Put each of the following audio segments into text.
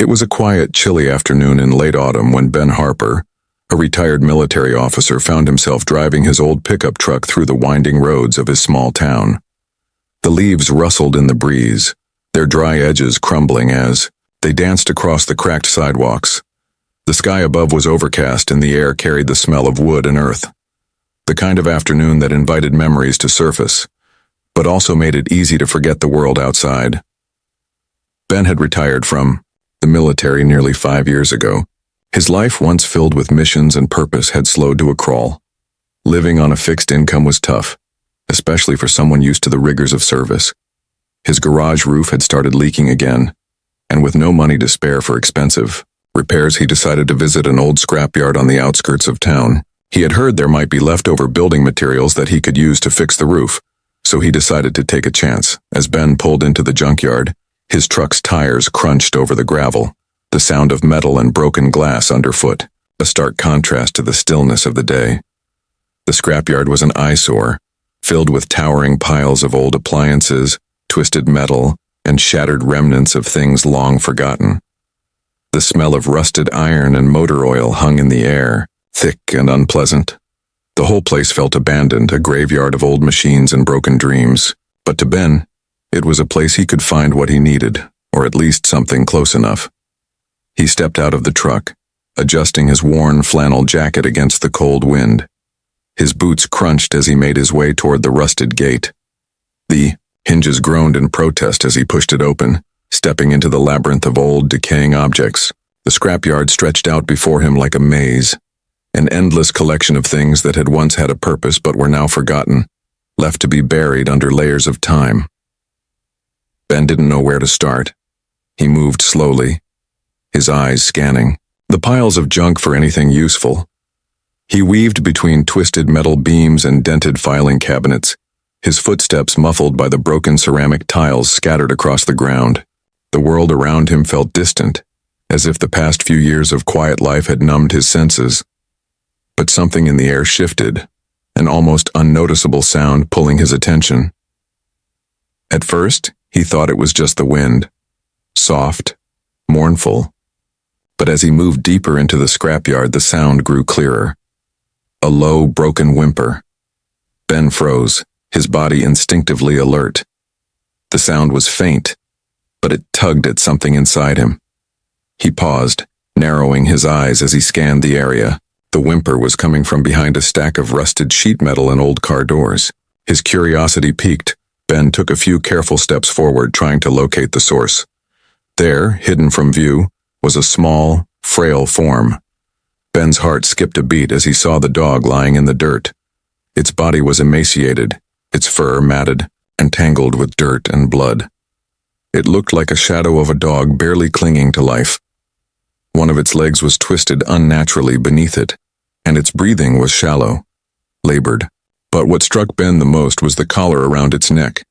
It was a quiet, chilly afternoon in late autumn when Ben Harper, a retired military officer, found himself driving his old pickup truck through the winding roads of his small town. The leaves rustled in the breeze, their dry edges crumbling as they danced across the cracked sidewalks. The sky above was overcast and the air carried the smell of wood and earth. The kind of afternoon that invited memories to surface, but also made it easy to forget the world outside. Ben had retired from the military nearly 5 years ago. His life, once filled with missions and purpose, had slowed to a crawl. Living on a fixed income was tough, especially for someone used to the rigors of service. His garage roof had started leaking again, and with no money to spare for expensive repairs, he decided to visit an old scrapyard on the outskirts of town. He had heard there might be leftover building materials that he could use to fix the roof, so he decided to take a chance. As Ben pulled into the junkyard, his truck's tires crunched over the gravel, the sound of metal and broken glass underfoot, a stark contrast to the stillness of the day. The scrapyard was an eyesore, filled with towering piles of old appliances, twisted metal, and shattered remnants of things long forgotten. The smell of rusted iron and motor oil hung in the air, thick and unpleasant. The whole place felt abandoned, a graveyard of old machines and broken dreams. But to Ben, it was a place he could find what he needed, or at least something close enough. He stepped out of the truck, adjusting his worn flannel jacket against the cold wind. His boots crunched as he made his way toward the rusted gate. The hinges groaned in protest as he pushed it open, stepping into the labyrinth of old, decaying objects. The scrapyard stretched out before him like a maze, an endless collection of things that had once had a purpose but were now forgotten, left to be buried under layers of time. Ben didn't know where to start. He moved slowly, his eyes scanning the piles of junk for anything useful. He weaved between twisted metal beams and dented filing cabinets, his footsteps muffled by the broken ceramic tiles scattered across the ground. The world around him felt distant, as if the past few years of quiet life had numbed his senses. But something in the air shifted, an almost unnoticeable sound pulling his attention. At first, he thought it was just the wind, soft, mournful. But as he moved deeper into the scrapyard, the sound grew clearer. A low, broken whimper. Ben froze, his body instinctively alert. The sound was faint, but it tugged at something inside him. He paused, narrowing his eyes as he scanned the area. The whimper was coming from behind a stack of rusted sheet metal and old car doors. His curiosity piqued. Ben took a few careful steps forward, trying to locate the source. There, hidden from view, was a small, frail form. Ben's heart skipped a beat as he saw the dog lying in the dirt. Its body was emaciated, its fur matted and tangled with dirt and blood. It looked like a shadow of a dog barely clinging to life. One of its legs was twisted unnaturally beneath it, and its breathing was shallow, labored. But what struck Ben the most was the collar around its neck,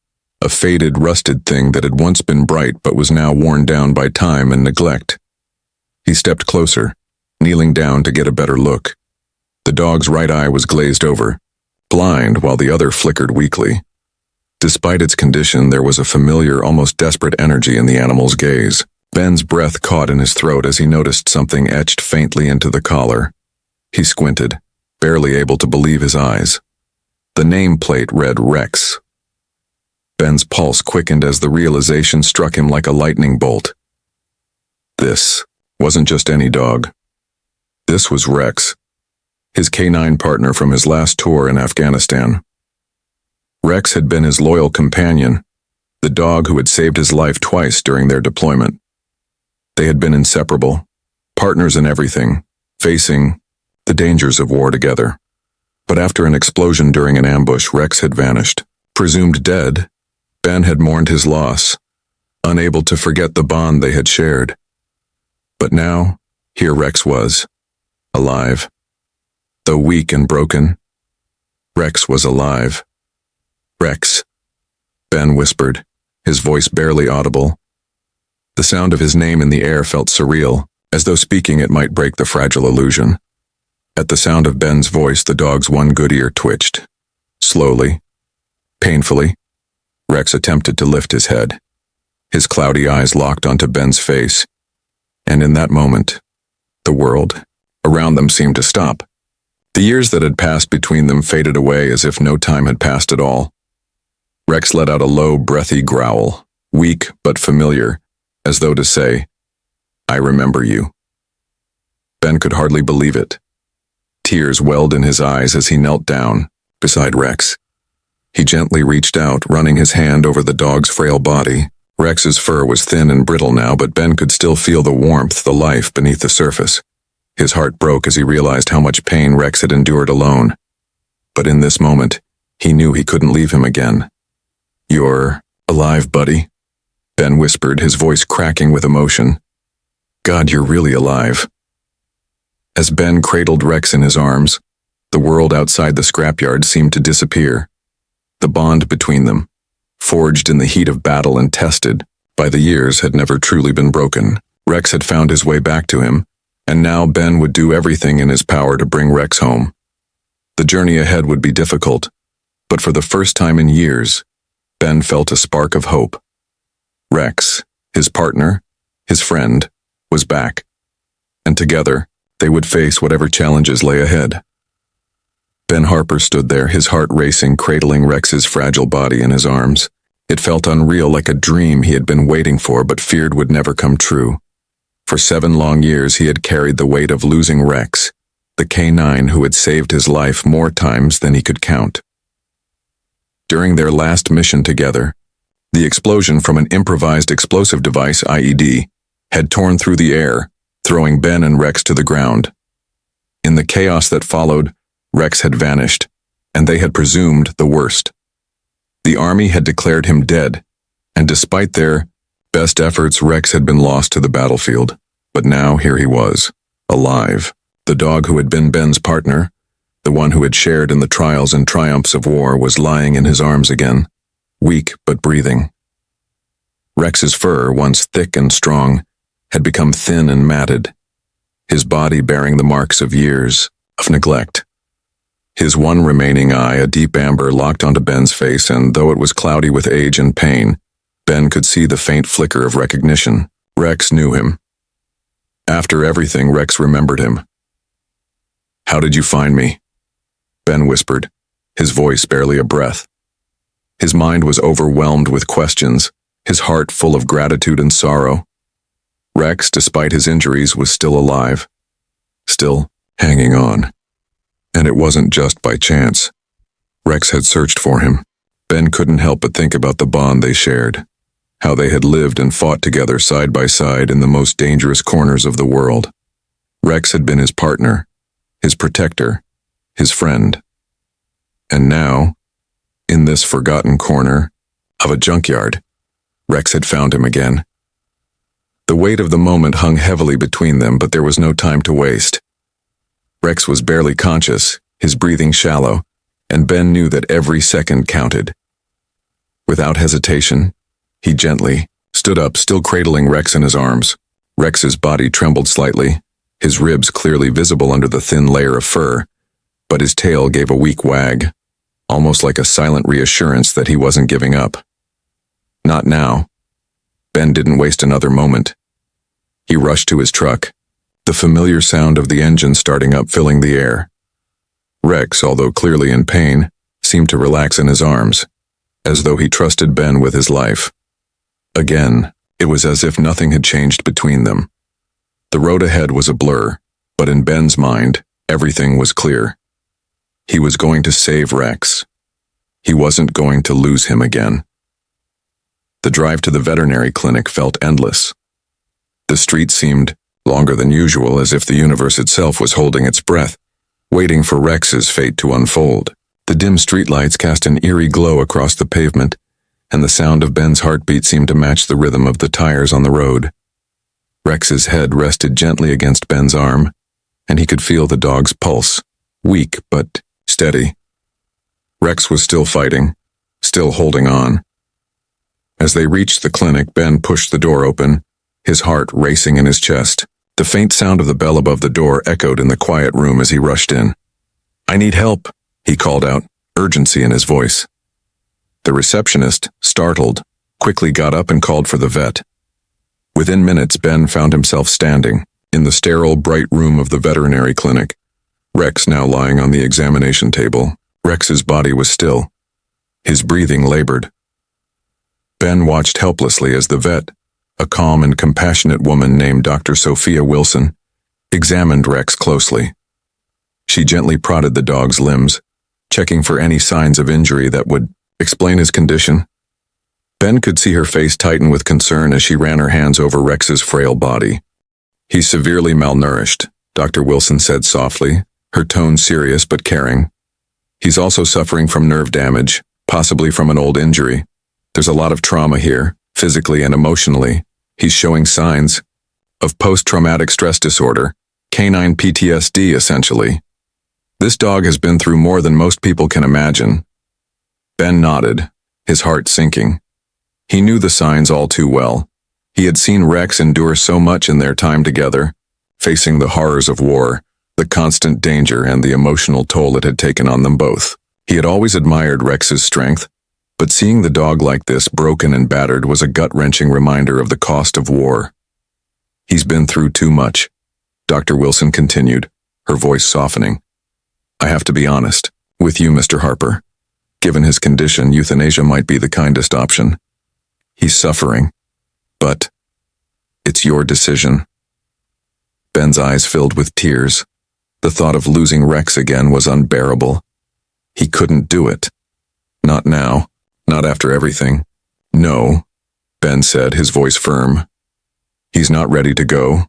a faded, rusted thing that had once been bright but was now worn down by time and neglect. He stepped closer, kneeling down to get a better look. The dog's right eye was glazed over, blind, while the other flickered weakly. Despite its condition, there was a familiar, almost desperate energy in the animal's gaze. Ben's breath caught in his throat as he noticed something etched faintly into the collar. He squinted, barely able to believe his eyes. The nameplate read Rex. Ben's pulse quickened as the realization struck him like a lightning bolt. This wasn't just any dog. This was Rex, his canine partner from his last tour in Afghanistan. Rex had been his loyal companion, the dog who had saved his life twice during their deployment. They had been inseparable, partners in everything, facing the dangers of war together. But after an explosion during an ambush, Rex had vanished. Presumed dead, Ben had mourned his loss, unable to forget the bond they had shared. But now, here Rex was, alive. Though weak and broken, Rex was alive. Rex, Ben whispered, his voice barely audible. The sound of his name in the air felt surreal, as though speaking it might break the fragile illusion. At the sound of Ben's voice, the dog's one good ear twitched. Slowly, painfully, Rex attempted to lift his head. His cloudy eyes locked onto Ben's face, And in that moment, the world around them seemed to stop. The years that had passed between them faded away as if no time had passed at all. Rex let out a low, breathy growl, weak but familiar, as though to say, "I remember you." Ben could hardly believe it. Tears welled in his eyes as he knelt down beside Rex. He gently reached out, running his hand over the dog's frail body. Rex's fur was thin and brittle now, but Ben could still feel the warmth, the life beneath the surface. His heart broke as he realized how much pain Rex had endured alone. But in this moment, he knew he couldn't leave him again. "You're alive, buddy," Ben whispered, his voice cracking with emotion. "God, you're really alive." As Ben cradled Rex in his arms, the world outside the scrapyard seemed to disappear. The bond between them, forged in the heat of battle and tested by the years, had never truly been broken. Rex had found his way back to him, and now Ben would do everything in his power to bring Rex home. The journey ahead would be difficult, but for the first time in years, Ben felt a spark of hope. Rex, his partner, his friend, was back, and together, they would face whatever challenges lay ahead. Ben Harper stood there, his heart racing, cradling Rex's fragile body in his arms. It felt unreal, like a dream he had been waiting for but feared would never come true. For 7 long years he had carried the weight of losing Rex, the canine who had saved his life more times than he could count. During their last mission together, the explosion from an improvised explosive device, IED, had torn through the air, throwing Ben and Rex to the ground. In the chaos that followed, Rex had vanished, and they had presumed the worst. The army had declared him dead, and despite their best efforts, Rex had been lost to the battlefield. But now here he was, alive. The dog who had been Ben's partner, the one who had shared in the trials and triumphs of war, was lying in his arms again, weak but breathing. Rex's fur, once thick and strong, had become thin and matted, his body bearing the marks of years of neglect. His one remaining eye, a deep amber, locked onto Ben's face, and though it was cloudy with age and pain, Ben could see the faint flicker of recognition. Rex knew him. After everything, Rex remembered him. "How did you find me?" Ben whispered, his voice barely a breath. His mind was overwhelmed with questions, his heart full of gratitude and sorrow. Rex, despite his injuries, was still alive, still hanging on. And it wasn't just by chance. Rex had searched for him. Ben couldn't help but think about the bond they shared, how they had lived and fought together side by side in the most dangerous corners of the world. Rex had been his partner, his protector, his friend. And now, in this forgotten corner of a junkyard, Rex had found him again. The weight of the moment hung heavily between them, but there was no time to waste. Rex was barely conscious, his breathing shallow, and Ben knew that every second counted. Without hesitation, he gently stood up, still cradling Rex in his arms. Rex's body trembled slightly, his ribs clearly visible under the thin layer of fur, but his tail gave a weak wag, almost like a silent reassurance that he wasn't giving up. Not now. Ben didn't waste another moment. He rushed to his truck, the familiar sound of the engine starting up filling the air. Rex, although clearly in pain, seemed to relax in his arms, as though he trusted Ben with his life. Again, it was as if nothing had changed between them. The road ahead was a blur, but in Ben's mind, everything was clear. He was going to save Rex. He wasn't going to lose him again. The drive to the veterinary clinic felt endless. The street seemed longer than usual, as if the universe itself was holding its breath, waiting for Rex's fate to unfold. The dim streetlights cast an eerie glow across the pavement, and the sound of Ben's heartbeat seemed to match the rhythm of the tires on the road. Rex's head rested gently against Ben's arm, and he could feel the dog's pulse, weak but steady. Rex was still fighting, still holding on. As they reached the clinic, Ben pushed the door open, his heart racing in his chest. The faint sound of the bell above the door echoed in the quiet room as he rushed in. "I need help," he called out, urgency in his voice. The receptionist, startled, quickly got up and called for the vet. Within minutes, Ben found himself standing in the sterile, bright room of the veterinary clinic. Rex now lying on the examination table. Rex's body was still. His breathing labored. Ben watched helplessly as the vet, a calm and compassionate woman named Dr. Sophia Wilson, examined Rex closely. She gently prodded the dog's limbs, checking for any signs of injury that would explain his condition. Ben could see her face tighten with concern as she ran her hands over Rex's frail body. "He's severely malnourished," Dr. Wilson said softly, her tone serious but caring. "He's also suffering from nerve damage, possibly from an old injury. There's a lot of trauma here, physically and emotionally. He's showing signs of post-traumatic stress disorder, canine PTSD essentially. This dog has been through more than most people can imagine." Ben nodded, his heart sinking. He knew the signs all too well. He had seen Rex endure so much in their time together, facing the horrors of war, the constant danger and the emotional toll it had taken on them both. He had always admired Rex's strength, but seeing the dog like this, broken and battered, was a gut-wrenching reminder of the cost of war. "He's been through too much," Dr. Wilson continued, her voice softening. "I have to be honest with you, Mr. Harper. Given his condition, euthanasia might be the kindest option. He's suffering, but it's your decision." Ben's eyes filled with tears. The thought of losing Rex again was unbearable. He couldn't do it. Not now, not after everything. "No," Ben said, his voice firm. "He's not ready to go,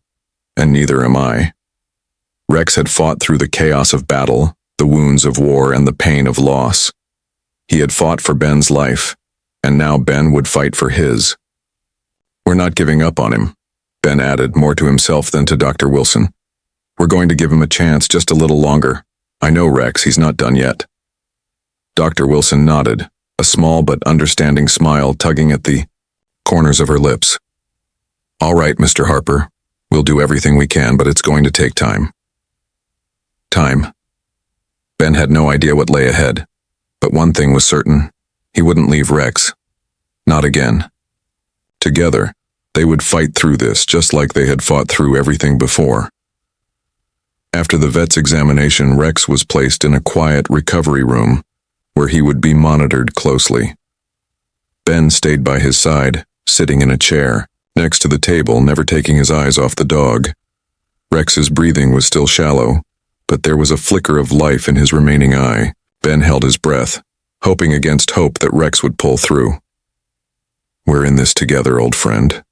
and neither am I." Rex had fought through the chaos of battle, the wounds of war, and the pain of loss. He had fought for Ben's life, and now Ben would fight for his. "We're not giving up on him," Ben added, more to himself than to Dr. Wilson. "We're going to give him a chance just a little longer. I know Rex, he's not done yet." Dr. Wilson nodded, a small but understanding smile tugging at the corners of her lips. "All right, Mr. Harper. We'll do everything we can, but it's going to take time." Time. Ben had no idea what lay ahead, but one thing was certain. He wouldn't leave Rex. Not again. Together, they would fight through this just like they had fought through everything before. After the vet's examination, Rex was placed in a quiet recovery room where he would be monitored closely. Ben stayed by his side, sitting in a chair, next to the table, never taking his eyes off the dog. Rex's breathing was still shallow, but there was a flicker of life in his remaining eye. Ben held his breath, hoping against hope that Rex would pull through. "We're in this together, old friend,"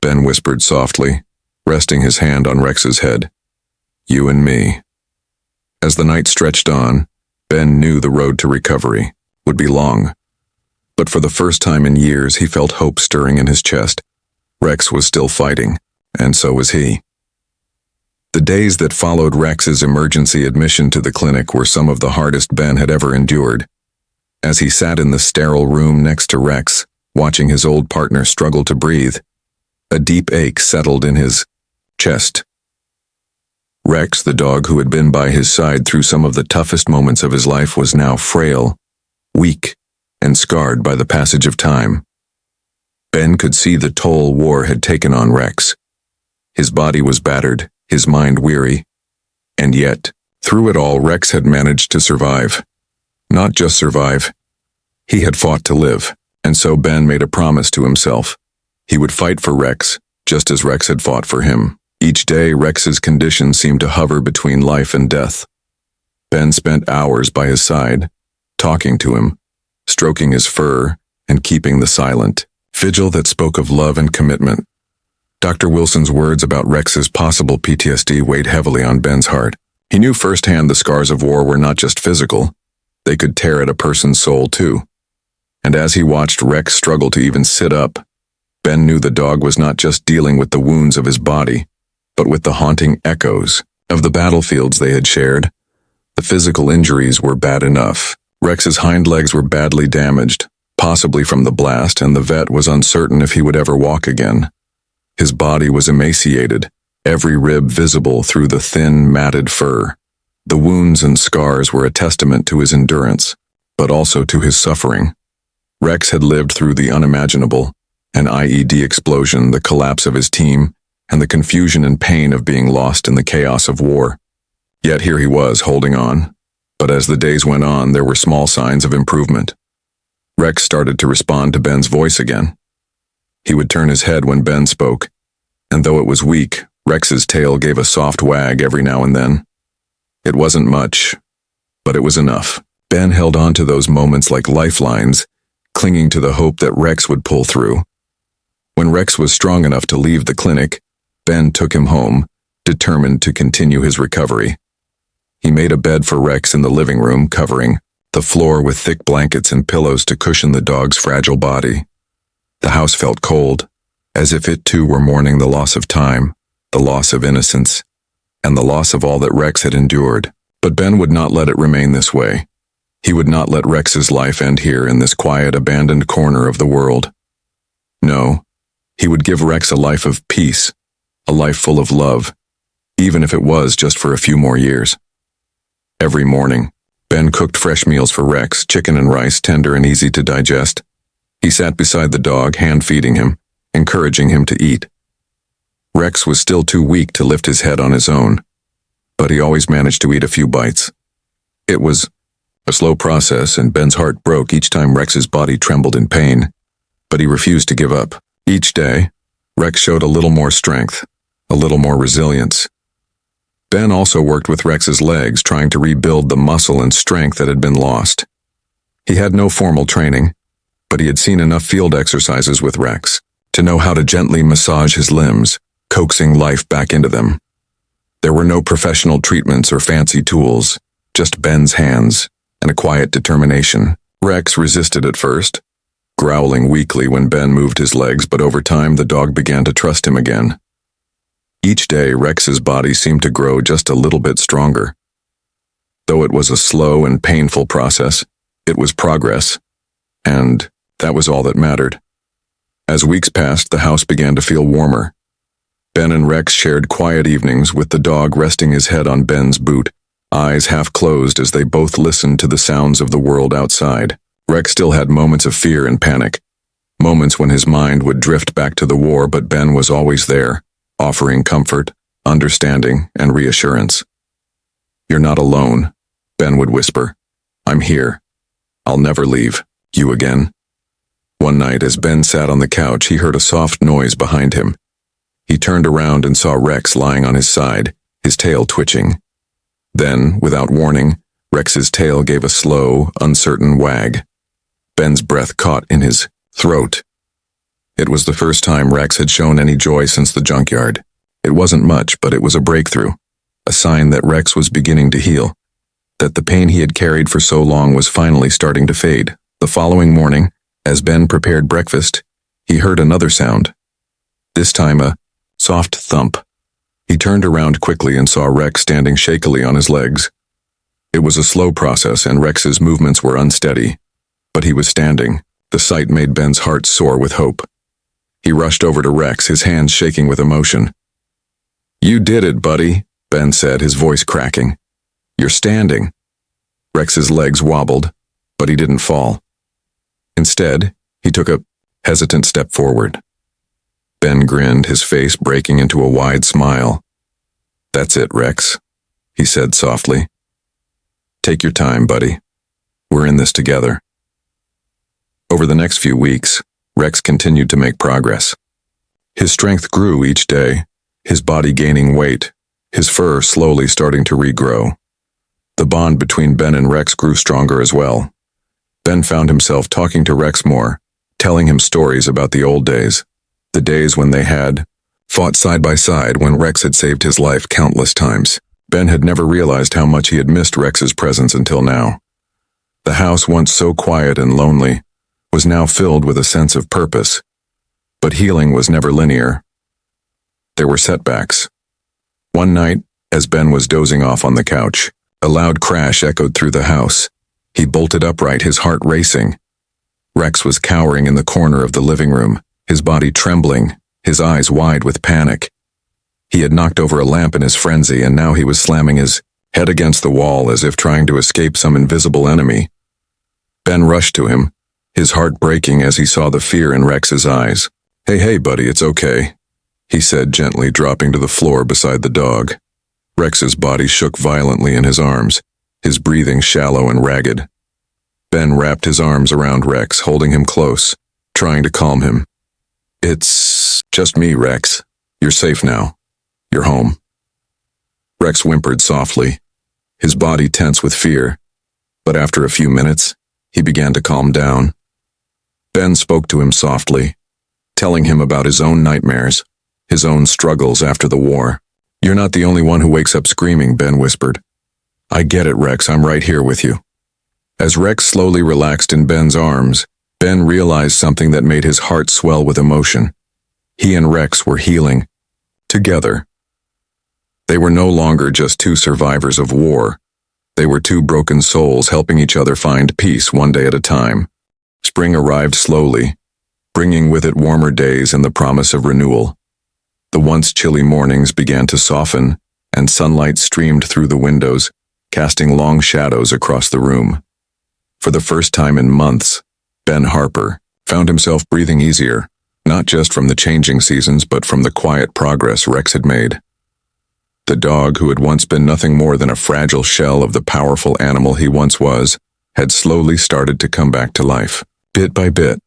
Ben whispered softly, resting his hand on Rex's head. "You and me." As the night stretched on, Ben knew the road to recovery would be long. But for the first time in years, he felt hope stirring in his chest. Rex was still fighting, and so was he. The days that followed Rex's emergency admission to the clinic were some of the hardest Ben had ever endured. As he sat in the sterile room next to Rex, watching his old partner struggle to breathe, a deep ache settled in his chest. Rex, the dog who had been by his side through some of the toughest moments of his life, was now frail, weak, and scarred by the passage of time. Ben could see the toll war had taken on Rex. His body was battered, his mind weary, and yet, through it all, Rex had managed to survive. Not just survive. He had fought to live, and so Ben made a promise to himself. He would fight for Rex, just as Rex had fought for him. Each day, Rex's condition seemed to hover between life and death. Ben spent hours by his side, talking to him, stroking his fur, and keeping the silent vigil that spoke of love and commitment. Dr. Wilson's words about Rex's possible PTSD weighed heavily on Ben's heart. He knew firsthand the scars of war were not just physical. They could tear at a person's soul too. And as he watched Rex struggle to even sit up, Ben knew the dog was not just dealing with the wounds of his body, but with the haunting echoes of the battlefields they had shared. The physical injuries were bad enough. Rex's hind legs were badly damaged, possibly from the blast, and the vet was uncertain if he would ever walk again. His body was emaciated, every rib visible through the thin, matted fur. The wounds and scars were a testament to his endurance, but also to his suffering. Rex had lived through the unimaginable, An IED explosion, the collapse of his team, and the confusion and pain of being lost in the chaos of war. Yet here he was, holding on. But as the days went on, there were small signs of improvement. Rex started to respond to Ben's voice again. He would turn his head when Ben spoke, and though it was weak, Rex's tail gave a soft wag every now and then. It wasn't much, but it was enough. Ben held on to those moments like lifelines, clinging to the hope that Rex would pull through. When Rex was strong enough to leave the clinic, Ben took him home, determined to continue his recovery. He made a bed for Rex in the living room, covering the floor with thick blankets and pillows to cushion the dog's fragile body. The house felt cold, as if it too were mourning the loss of time, the loss of innocence, and the loss of all that Rex had endured. But Ben would not let it remain this way. He would not let Rex's life end here in this quiet, abandoned corner of the world. No, he would give Rex a life of peace, a life full of love, even if it was just for a few more years. Every morning, Ben cooked fresh meals for Rex, chicken and rice, tender and easy to digest. He sat beside the dog, hand-feeding him, encouraging him to eat. Rex was still too weak to lift his head on his own, but he always managed to eat a few bites. It was a slow process, and Ben's heart broke each time Rex's body trembled in pain, but he refused to give up. Each day, Rex showed a little more strength, a little more resilience. Ben also worked with Rex's legs, trying to rebuild the muscle and strength that had been lost. He had no formal training, but he had seen enough field exercises with Rex to know how to gently massage his limbs, coaxing life back into them. There were no professional treatments or fancy tools, just Ben's hands and a quiet determination. Rex resisted at first, growling weakly when Ben moved his legs, but over time the dog began to trust him again. Each day, Rex's body seemed to grow just a little bit stronger. Though it was a slow and painful process, it was progress, and that was all that mattered. As weeks passed, the house began to feel warmer. Ben and Rex shared quiet evenings with the dog resting his head on Ben's boot, eyes half closed as they both listened to the sounds of the world outside. Rex still had moments of fear and panic, moments when his mind would drift back to the war, but Ben was always there, offering comfort, understanding, and reassurance. "You're not alone," Ben would whisper. "I'm here. I'll never leave you again." One night, as Ben sat on the couch, he heard a soft noise behind him. He turned around and saw Rex lying on his side, his tail twitching. Then, without warning, Rex's tail gave a slow, uncertain wag. Ben's breath caught in his throat. It was the first time Rex had shown any joy since the junkyard. It wasn't much, but it was a breakthrough, a sign that Rex was beginning to heal, that the pain he had carried for so long was finally starting to fade. The following morning, as Ben prepared breakfast, he heard another sound. This time a soft thump. He turned around quickly and saw Rex standing shakily on his legs. It was a slow process, and Rex's movements were unsteady, but he was standing. The sight made Ben's heart soar with hope. He rushed over to Rex, his hands shaking with emotion. "You did it, buddy," Ben said, his voice cracking. "You're standing." Rex's legs wobbled, but he didn't fall. Instead, he took a hesitant step forward. Ben grinned, his face breaking into a wide smile. "That's it, Rex," he said softly. "Take your time, buddy. We're in this together." Over the next few weeks, Rex continued to make progress. His strength grew each day, his body gaining weight, his fur slowly starting to regrow. The bond between Ben and Rex grew stronger as well. Ben found himself talking to Rex more, telling him stories about the old days, the days when they had fought side by side, when Rex had saved his life countless times. Ben had never realized how much he had missed Rex's presence until now. The house, once so quiet and lonely, was now filled with a sense of purpose. But healing was never linear. There were setbacks. One night, as Ben was dozing off on the couch, a loud crash echoed through the house. He bolted upright, his heart racing. Rex was cowering in the corner of the living room, his body trembling, his eyes wide with panic. He had knocked over a lamp in his frenzy, and now he was slamming his head against the wall as if trying to escape some invisible enemy. Ben rushed to him, his heart breaking as he saw the fear in Rex's eyes. Hey, buddy, it's okay," he said, gently dropping to the floor beside the dog. Rex's body shook violently in his arms, his breathing shallow and ragged. Ben wrapped his arms around Rex, holding him close, trying to calm him. "It's just me, Rex. You're safe now. You're home." Rex whimpered softly, his body tense with fear, but after a few minutes, he began to calm down. Ben spoke to him softly, telling him about his own nightmares, his own struggles after the war. "You're not the only one who wakes up screaming," Ben whispered. "I get it, Rex. I'm right here with you." As Rex slowly relaxed in Ben's arms, Ben realized something that made his heart swell with emotion. He and Rex were healing. Together. They were no longer just two survivors of war. They were two broken souls helping each other find peace one day at a time. Spring arrived slowly, bringing with it warmer days and the promise of renewal. The once chilly mornings began to soften, and sunlight streamed through the windows, casting long shadows across the room. For the first time in months, Ben Harper found himself breathing easier, not just from the changing seasons but from the quiet progress Rex had made. The dog, who had once been nothing more than a fragile shell of the powerful animal he once was, had slowly started to come back to life, bit by bit.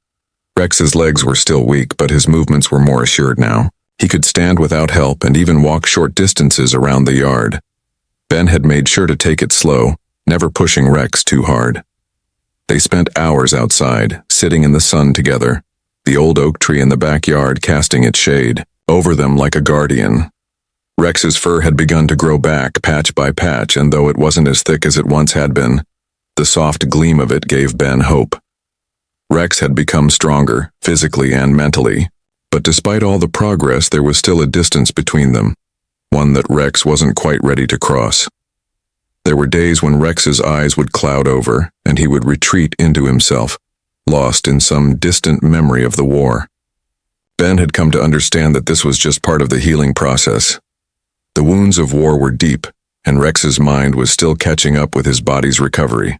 Rex's legs were still weak, but his movements were more assured now. He could stand without help and even walk short distances around the yard. Ben had made sure to take it slow, never pushing Rex too hard. They spent hours outside, sitting in the sun together, the old oak tree in the backyard casting its shade over them like a guardian. Rex's fur had begun to grow back, patch by patch, and though it wasn't as thick as it once had been, the soft gleam of it gave Ben hope. Rex had become stronger, physically and mentally, but despite all the progress, there was still a distance between them, one that Rex wasn't quite ready to cross. There were days when Rex's eyes would cloud over, and he would retreat into himself, lost in some distant memory of the war. Ben had come to understand that this was just part of the healing process. The wounds of war were deep, and Rex's mind was still catching up with his body's recovery.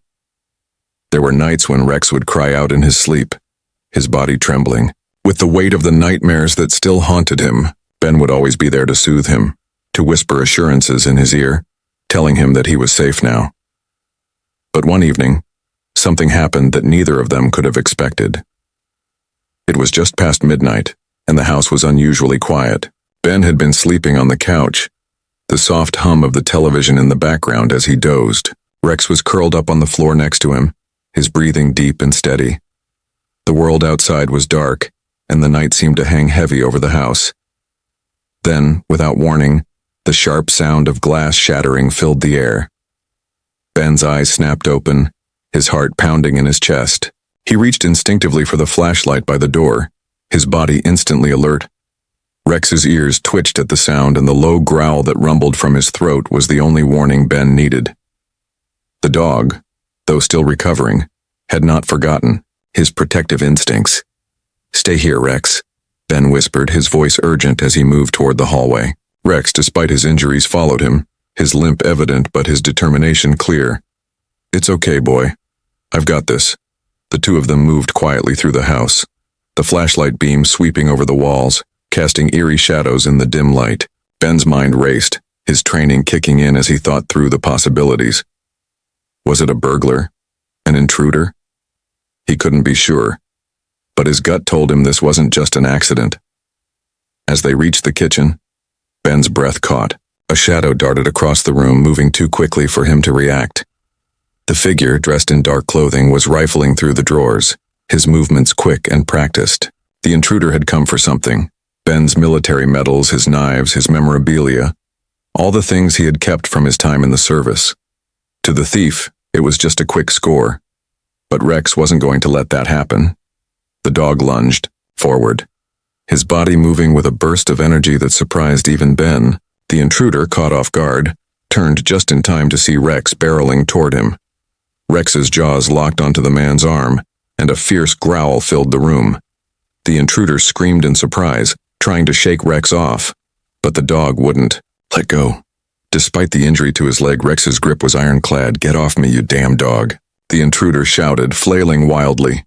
There were nights when Rex would cry out in his sleep, his body trembling. With the weight of the nightmares that still haunted him, Ben would always be there to soothe him, to whisper assurances in his ear, telling him that he was safe now. But one evening, something happened that neither of them could have expected. It was just past midnight, and the house was unusually quiet. Ben had been sleeping on the couch, the soft hum of the television in the background as he dozed. Rex was curled up on the floor next to him, his breathing deep and steady. The world outside was dark, and the night seemed to hang heavy over the house. Then, without warning, the sharp sound of glass shattering filled the air. Ben's eyes snapped open, his heart pounding in his chest. He reached instinctively for the flashlight by the door, his body instantly alert. Rex's ears twitched at the sound, and the low growl that rumbled from his throat was the only warning Ben needed. The dog, though still recovering, had not forgotten his protective instincts. "Stay here, Rex," Ben whispered, his voice urgent as he moved toward the hallway. Rex, despite his injuries, followed him, his limp evident but his determination clear. "It's okay, boy. I've got this." The two of them moved quietly through the house, the flashlight beam sweeping over the walls, casting eerie shadows in the dim light. Ben's mind raced, his training kicking in as he thought through the possibilities. Was it a burglar? An intruder? He couldn't be sure, but his gut told him this wasn't just an accident. As they reached the kitchen, Ben's breath caught. A shadow darted across the room, moving too quickly for him to react. The figure, dressed in dark clothing, was rifling through the drawers, his movements quick and practiced. The intruder had come for something. Ben's military medals, his knives, his memorabilia, all the things he had kept from his time in the service. To the thief, it was just a quick score. But Rex wasn't going to let that happen. The dog lunged forward, his body moving with a burst of energy that surprised even Ben. The intruder, caught off guard, turned just in time to see Rex barreling toward him. Rex's jaws locked onto the man's arm, and a fierce growl filled the room. The intruder screamed in surprise, trying to shake Rex off, but the dog wouldn't. "Let go." Despite the injury to his leg, Rex's grip was ironclad. "Get off me, you damn dog," the intruder shouted, flailing wildly.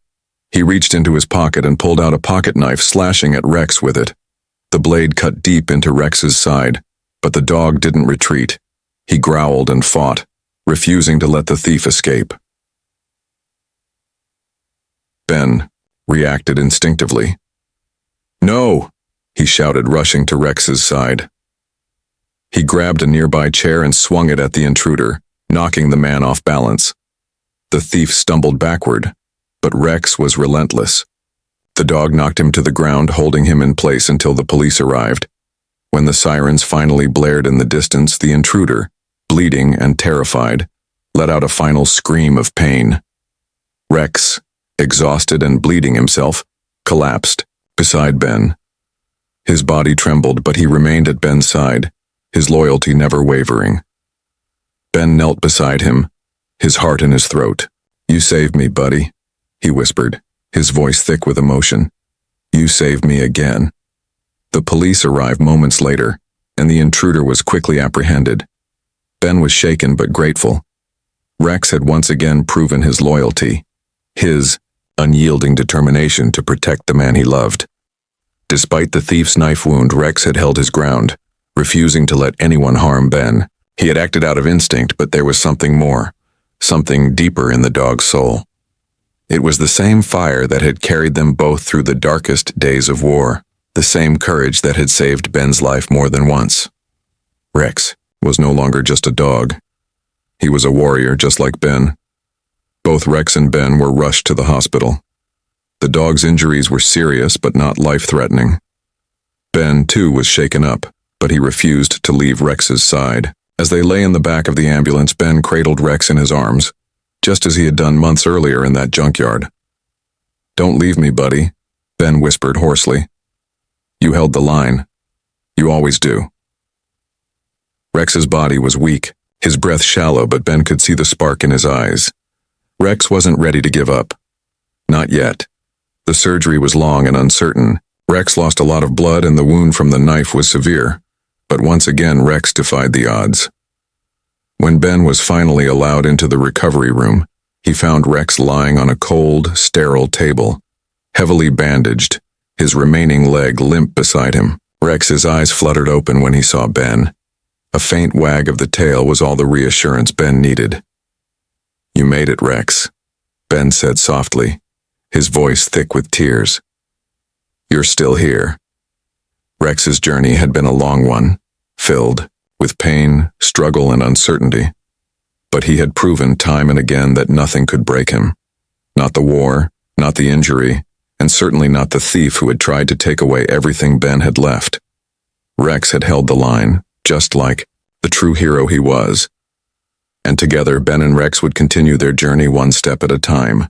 He reached into his pocket and pulled out a pocket knife, slashing at Rex with it. The blade cut deep into Rex's side, but the dog didn't retreat. He growled and fought, refusing to let the thief escape. Ben reacted instinctively. "No!" he shouted, rushing to Rex's side. He grabbed a nearby chair and swung it at the intruder, knocking the man off balance. The thief stumbled backward, but Rex was relentless. The dog knocked him to the ground, holding him in place until the police arrived. When the sirens finally blared in the distance, the intruder, bleeding and terrified, let out a final scream of pain. Rex, exhausted and bleeding himself, collapsed beside Ben. His body trembled, but he remained at Ben's side, his loyalty never wavering. Ben knelt beside him, his heart in his throat. "You saved me, buddy," he whispered, his voice thick with emotion. "You saved me again." The police arrived moments later, and the intruder was quickly apprehended. Ben was shaken but grateful. Rex had once again proven his loyalty, his unyielding determination to protect the man he loved. Despite the thief's knife wound, Rex had held his ground, refusing to let anyone harm Ben. He had acted out of instinct, but there was something more, something deeper in the dog's soul. It was the same fire that had carried them both through the darkest days of war, the same courage that had saved Ben's life more than once. Rex was no longer just a dog. He was a warrior, just like Ben. Both Rex and Ben were rushed to the hospital. The dog's injuries were serious but not life-threatening. Ben, too, was shaken up, but he refused to leave Rex's side. As they lay in the back of the ambulance, Ben cradled Rex in his arms, just as he had done months earlier in that junkyard. "Don't leave me, buddy," Ben whispered hoarsely. "You held the line. You always do." Rex's body was weak, his breath shallow, but Ben could see the spark in his eyes. Rex wasn't ready to give up. Not yet. The surgery was long and uncertain. Rex lost a lot of blood and the wound from the knife was severe, but once again Rex defied the odds. When Ben was finally allowed into the recovery room, he found Rex lying on a cold, sterile table, heavily bandaged, his remaining leg limp beside him. Rex's eyes fluttered open when he saw Ben. A faint wag of the tail was all the reassurance Ben needed. "You made it, Rex," Ben said softly, his voice thick with tears. "You're still here." Rex's journey had been a long one, filled with pain, struggle, and uncertainty. But he had proven time and again that nothing could break him. Not the war, not the injury, and certainly not the thief who had tried to take away everything Ben had left. Rex had held the line, just like the true hero he was. And together, Ben and Rex would continue their journey one step at a time,